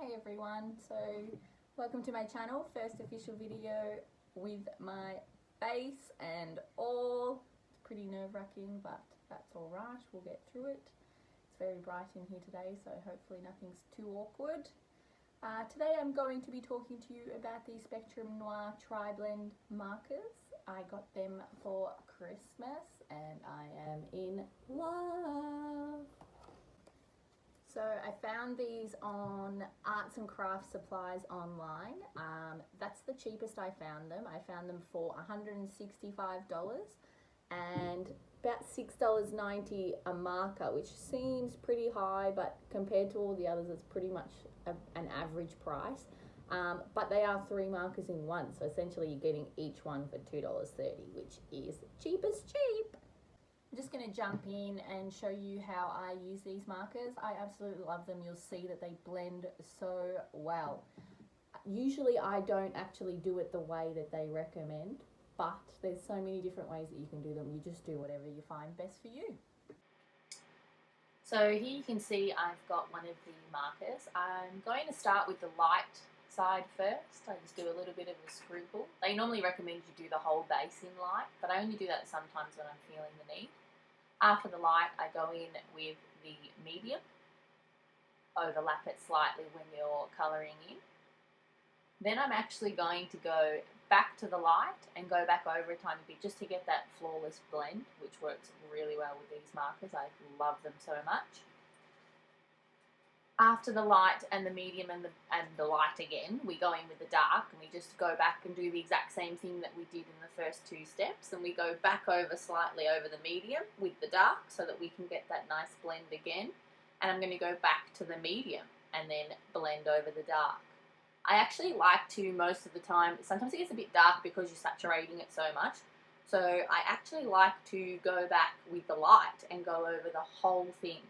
Hey everyone, so welcome to my channel, first official video with my face and all. It's pretty nerve-wracking, but that's alright, we'll get through it. It's very bright in here today, so hopefully nothing's too awkward. Today I'm going to be talking to you about the Spectrum Noir Tri-Blend markers. I got them for Christmas and I am in love. So I found these on Arts and Crafts Supplies online. That's the cheapest I found them. I found them for $165 and about $6.90 a marker, which seems pretty high, but compared to all the others, it's pretty much an average price. But they are 3 markers in one, so essentially you're getting each one for $2.30, which is cheap as cheap. I'm just going to jump in and show you how I use these markers. I absolutely love them. You'll see that they blend so well. Usually I don't actually do it the way that they recommend, but there's so many different ways that you can do them. You just do whatever you find best for you. So here you can see I've got one of the markers. I'm going to start with the light side first. I just do a little bit of a scribble. They normally recommend you do the whole base in light, but I only do that sometimes when I'm feeling the need. After the light, I go in with the medium, overlap it slightly when you're colouring in. Then I'm actually going to go back to the light and go back over a tiny bit just to get that flawless blend, which works really well with these markers. I love them so much. After the light and the medium and the light again, we go in with the dark and we just go back and do the exact same thing that we did in the first 2 steps, and we go back over slightly over the medium with the dark so that we can get that nice blend again. And I'm going to go back to the medium and then blend over the dark. I actually like to, most of the time, sometimes it gets a bit dark because you're saturating it so much, so I actually like to go back with the light and go over the whole thing.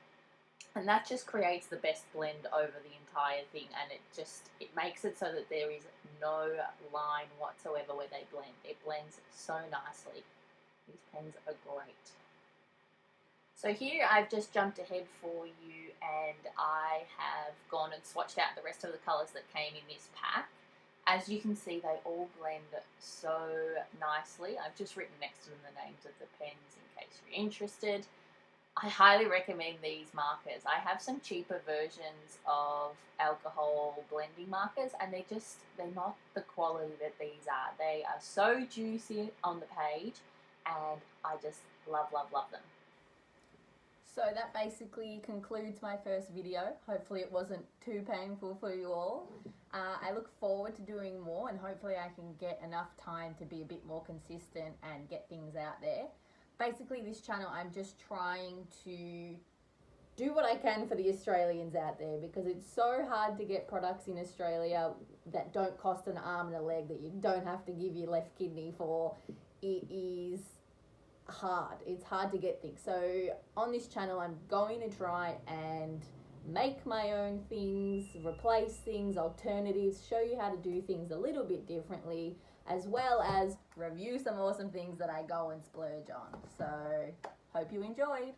And that just creates the best blend over the entire thing, and it makes it so that there is no line whatsoever where they blend. It blends so nicely. These pens are great. So here I've just jumped ahead for you and I have gone and swatched out the rest of the colours that came in this pack. As you can see, they all blend so nicely. I've just written next to them the names of the pens in case you're interested. I highly recommend these markers. I have some cheaper versions of alcohol blending markers and they're not the quality that these are. They are so juicy on the page and I just love, love, love them. So that basically concludes my first video. Hopefully it wasn't too painful for you all. I look forward to doing more and hopefully I can get enough time to be a bit more consistent and get things out there. Basically this channel, I'm just trying to do what I can for the Australians out there, because it's so hard to get products in Australia that don't cost an arm and a leg, that you don't have to give your left kidney for. It is hard. It's hard to get things. So on this channel, I'm going to try and make my own things, replace things, alternatives, show you how to do things a little bit differently, as well as review some awesome things that I go and splurge on. So hope you enjoyed.